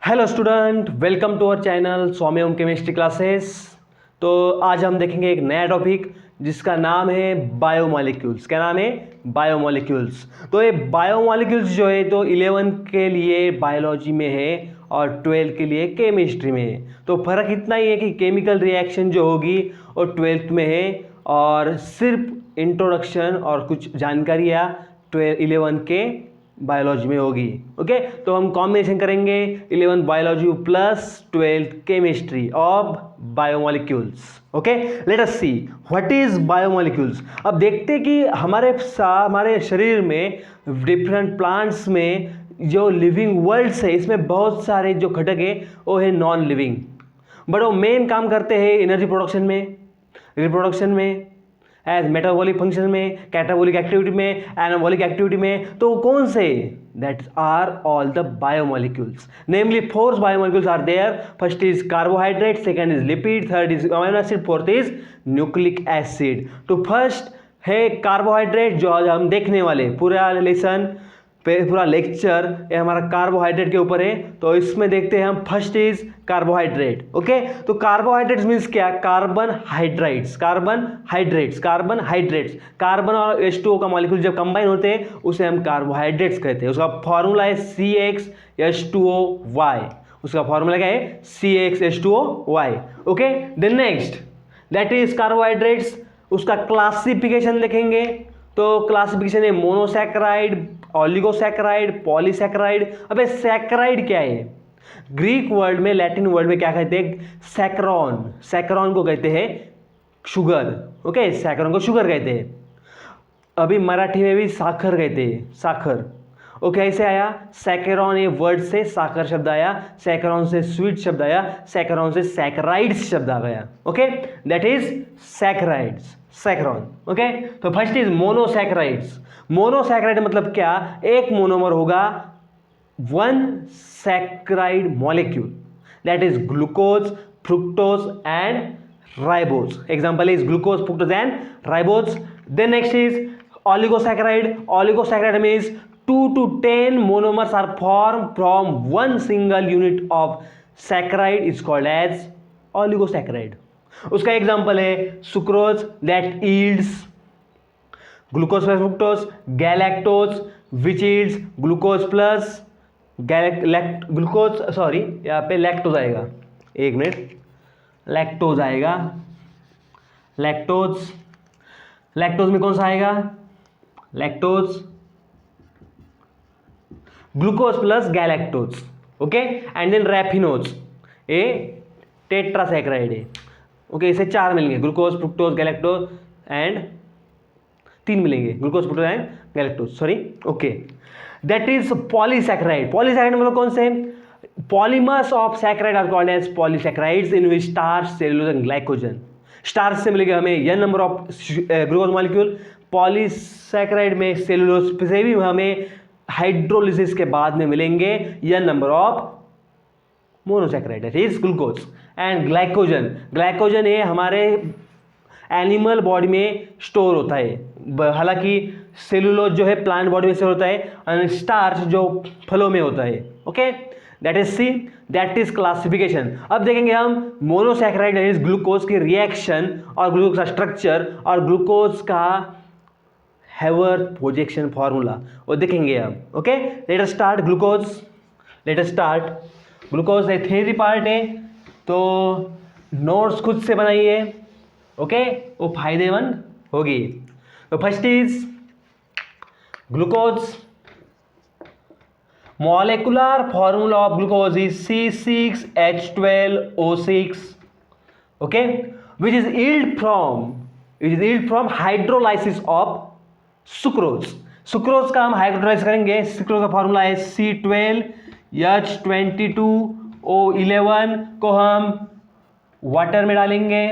Hello student, welcome to our channel Swami Om chemistry classes. तो आज हम देखेंगे एक नया टॉपिक जिसका नाम है बायोमॉलिक्यूल्स। क्या नाम है? बायोमॉलिक्यूल्स। तो ये बायोमॉलिक्यूल्स जो है तो 11 के लिए बायोलॉजी में है और 12 के लिए केमिस्ट्री में है। तो फ़र्क इतना ही है कि केमिकल रिएक्शन जो होगी वो 12th में है और सिर्फ इंट्रोडक्शन और कुछ जानकारियाँ 11 के बायोलॉजी में होगी। ओके, तो हम कॉम्बिनेशन करेंगे 11th biology plus 12th chemistry of biomolecules. Okay, let us see what is biomolecules. अब देखते हैं कि हमारे शरीर में डिफरेंट प्लांट्स में जो लिविंग वर्ल्ड्स है इसमें बहुत सारे जो घटक है वो है नॉन लिविंग, बट वो मेन काम करते हैं एनर्जी प्रोडक्शन में, रिप्रोडक्शन में, एज मेटाबॉलिक फंक्शन में, कैटाबॉलिक एक्टिविटी में, एनाबॉलिक एक्टिविटी में। तो कौन से? That are all the biomolecules. Namely 4 biomolecules are there. First is carbohydrate, second is lipid, third is amino acid, fourth is nucleic acid. तो first है carbohydrate, जो आज हम देखने वाले पूरा लेसन पूरा लेक्चर ये हमारा कार्बोहाइड्रेट के ऊपर है। तो इसमें देखते हैं हम फर्स्ट इज कार्बोहाइड्रेट। ओके, तो कार्बोहाइड्रेट्स मीन्स क्या? Carbon hydrates, carbon hydrates, carbon hydrates. Carbon और H2O का मॉलिक्यूल जब कंबाइन होते हैं उसे हम कार्बोहाइड्रेट्स कहते हैं। उसका फॉर्मूला है CxH2OY। उसका फॉर्मूला क्या है? CxH2OY। Okay, then next that is carbohydrates. उसका क्लासिफिकेशन लिखेंगे तो क्लासिफिकेशन है मोनोसैकेराइड, ऑलिगोसैकेराइड, पॉलीसैकेराइड। अबे सैकेराइड क्या है? ग्रीक वर्ड में, लैटिन वर्ड में क्या कहते हैं? सैकरॉन। सैकरॉन को कहते हैं शुगर। ओके, सैकरॉन को शुगर कहते हैं। अभी मराठी में भी साखर कहते हैं, साखर। ओके, ऐसे आया सैकेरॉन, ये वर्ड से साखर शब्द आया, सैकेरॉन से स्वीट शब्द आया, सैकेरॉन से सैकेराइड्स शब्द आ गया। Okay, that is saccharides, saccharon. Okay, तो फर्स्ट इज मोनोसैकेराइड्स। मोनोसैकेराइड मतलब क्या? एक मोनोमर होगा, one saccharide molecule, that is glucose, fructose and ribose. Example is glucose, fructose and ribose. Then next is oligosaccharide. Oligosaccharide means 2 to 10 monomers are formed from one single unit of saccharide is called as oligosaccharide. उसका example है sucrose, that yields glucose plus fructose, galactose which yields glucose plus glucose, sorry यहाँ पे lactose आएगा, एक minute, lactose आएगा, lactose. Lactose में कौन सा आएगा? Lactose, glucose plus galactose. Okay, and then raffinose, a tetrasaccharide है। ओके, इसे 4 मिलेंगे, ग्लूकोज, फ्रुक्टोज, गैलेक्टोज एंड 3 मिलेंगे, glucose, fructose and galactose, sorry. Okay, that is polysaccharide. Polysaccharide मतलब कौन से? Polymers of saccharide are called as polysaccharides in which starch, cellulose and glycogen. Starch से मिलेगा हमें n number of glucose molecule, polysaccharide में cellulose से भी हमें हाइड्रोलिसिस के बाद में मिलेंगे n number of monosaccharide, that is glucose and glycogen. Glycogen ये हमारे एनिमल बॉडी में स्टोर होता है, हालांकि सेलुलोज जो है प्लांट बॉडी में स्टोर होता है और स्टार्च जो फलों में होता है। Okay, that is C, that is classification. अब देखेंगे हम मोनोसैकेराइड दैट इज ग्लूकोज की रिएक्शन और ग्लूकोज का स्ट्रक्चर और ग्लूकोज का हैवर्थ प्रोजेक्शन फॉर्मूला वो देखेंगे हम। Okay, let us start glucose. Let us start glucose. एक थ्योरी पार्ट है तो नोट्स खुद से बनाइए। ओके, वो फायदेमंद होगी। तो first is glucose. Molecular formula of glucose is C6H12O6, okay, which is yield from hydrolysis of sucrose. Sucrose का हम हाइड्रोलाइज करेंगे। सुक्रोज का फॉर्मूला है C12H22O11 को हम वाटर में डालेंगे,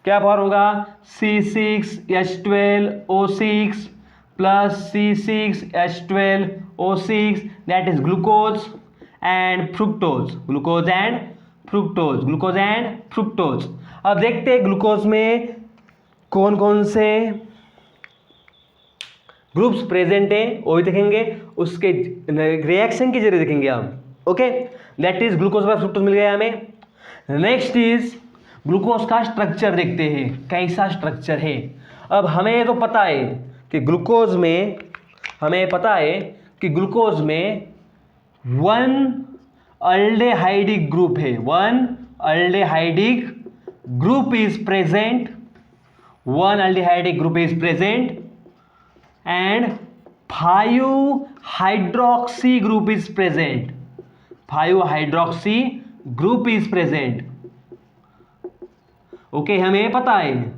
क्या फॉर्म होगा? C6H12O6 plus C6H12O6 that is glucose and fructose, glucose and fructose, glucose and fructose. अब देखते हैं ग्लूकोज में कौन कौन से ग्रुप्स प्रेजेंट है वो भी देखेंगे, उसके रिएक्शन के जरिए देखेंगे हम। ओके, दैट इज ग्लूकोज का फ्रुक्टोज मिल गया हमें। नेक्स्ट इज ग्लूकोज का स्ट्रक्चर देखते हैं, कैसा स्ट्रक्चर है। अब हमें तो पता है कि ग्लूकोज में, हमें पता है कि ग्लूकोज में वन अल्डेहाइडिक ग्रुप है, one aldehydic group is present, one aldehydic group is present and 5 hydroxy group is present, 5 hydroxy group is present. Okay, हमें पता है।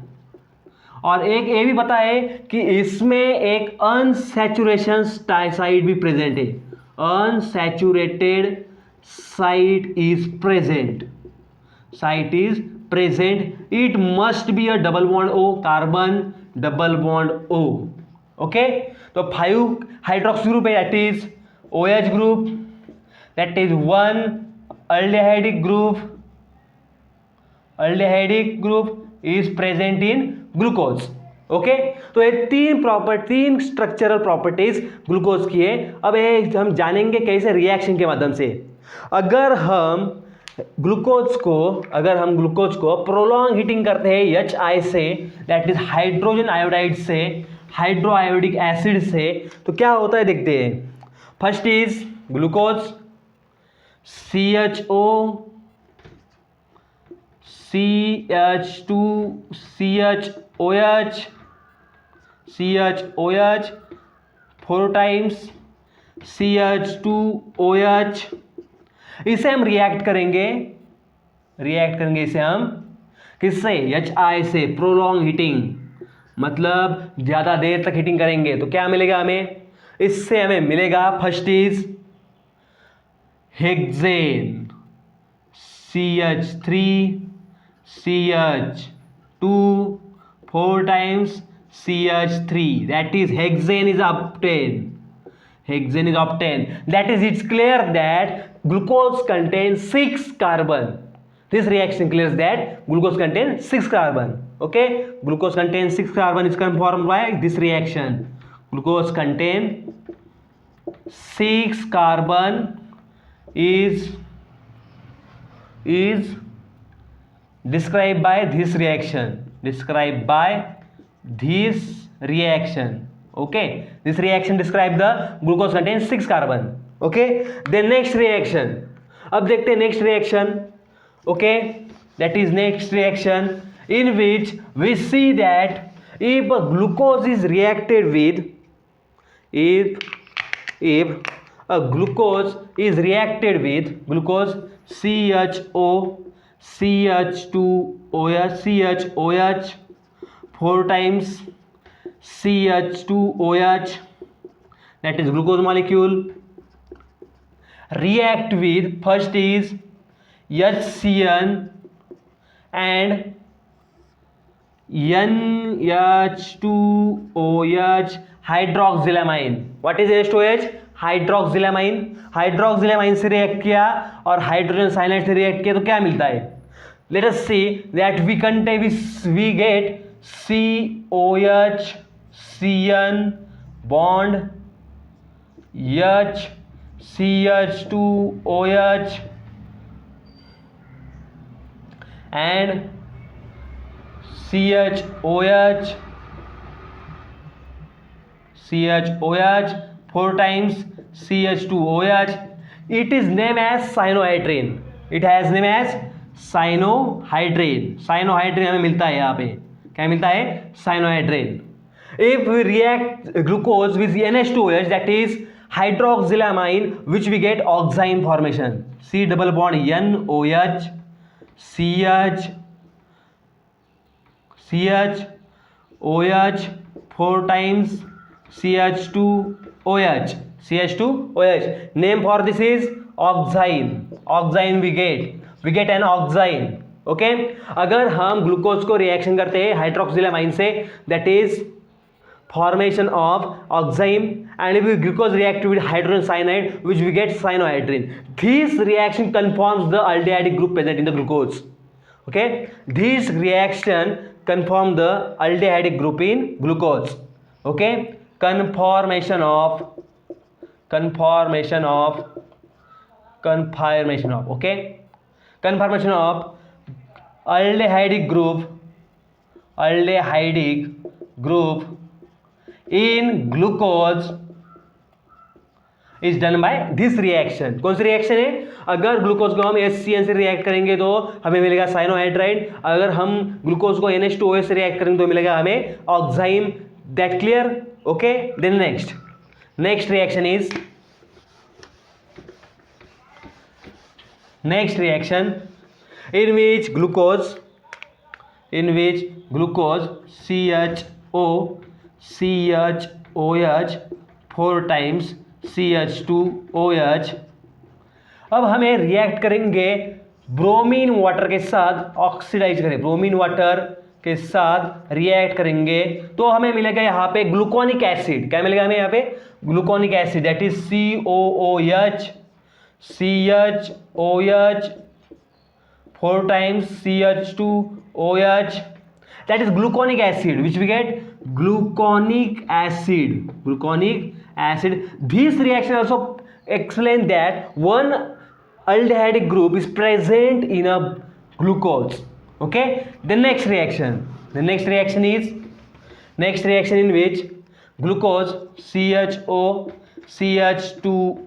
और एक ये भी पता है कि इसमें एक अनसैचुरेशन साइट भी प्रेजेंट है, unsaturated site is present, site is present. It must be a double bond O, carbon double bond O. Okay, तो 5 हाइड्रोक्सी ग्रुप है, that is OH group, that is one aldehydic group is present in glucose। Okay, तो ये तीन structural properties glucose की है। अब ये हम जानेंगे कैसे, रिएक्शन के माध्यम से। अगर हम ग्लूकोज को प्रोलॉन्ग हीटिंग करते हैं HI से, दैट इज हाइड्रोजन आयोडाइड से, हाइड्रो आयोडिक एसिड से, तो क्या होता है देखते हैं। First is glucose CHO, CH2, CHOH, CHOH 4 times CH2OH। इसे हम रिएक्ट करेंगे इसे हम किससे, HI से, प्रोलॉन्ग हीटिंग, मतलब ज़्यादा देर तक हीटिंग करेंगे तो क्या मिलेगा हमें, इससे हमें मिलेगा first is hexane CH3 CH2 4 times CH3, that is hexane is obtained, hexane is obtained, that is it's clear that glucose contains 6 carbon, this reaction clears that glucose contains 6 carbon। okay, glucose contains 6 carbon is confirmed by this reaction, glucose contains 6 carbon is described by this reaction, okay, this reaction describe the glucose contains 6 carbon। okay, then next reaction, अब देखते हैं next reaction। okay, that is next reaction in which we see that if glucose is reacted with, if a glucose is reacted with glucose CHO CH2OH CHOH 4 times CH2OH, that is glucose molecule, react with first is HCN and NH2OH hydroxylamine। what is H2OH? हाइड्रोक्सिलामाइन, हाइड्रोक्सिलामाइन से react किया और hydrogen cyanide से react किया तो क्या मिलता है, let us see that we get COH CN bond H CH2OH and CHOH 4 times CH2OH, it is named as cyanohydrin, it has name as cyanohydrin। cyanohydrin हमें मिलता है, यहाँ पे क्या मिलता है, cyanohydrin। if we react glucose with NH2OH, that is hydroxylamine, which we get oxime formation, C double bond NOH CHOH 4 times CH2OH, name for this is oxime, we get an oxime। Okay, अगर हम glucose को reaction करते हैं हाइड्रोक्सिलामाइन से, that is formation of oxime, and if glucose react with hydrogen cyanide, which we get cyanohydrin, this reaction conforms the aldehydic group present in the glucose। okay, this reaction conform the aldehydic group in glucose। okay, conformation of conformation of, okay, conformation of aldehydic group in glucose is done by this reaction. कौन सी reaction है? अगर glucose को हम HCN से react करेंगे तो हमें मिलेगा साइनोहाइड्राइड, अगर हम ग्लूकोज को NH2OH से रिएक्ट करेंगे तो मिलेगा हमें oxime. That clear? Okay, then next reaction is next reaction in which glucose CHOH 4 times CH2OH। अब हमें रिएक्ट करेंगे ब्रोमीन वाटर के साथ, ऑक्सीडाइज करें ब्रोमीन वाटर के साथ रिएक्ट करेंगे तो हमें मिलेगा यहाँ पे ग्लूकोनिक एसिड। क्या मिलेगा हमें यहाँ पे? Gluconic acid, that is COOH 4 times CH2OH, that is gluconic acid, which we get gluconic acid. This reaction also explain that one aldehydic group is present in a glucose. Okay, the next reaction in which glucose CHO CH2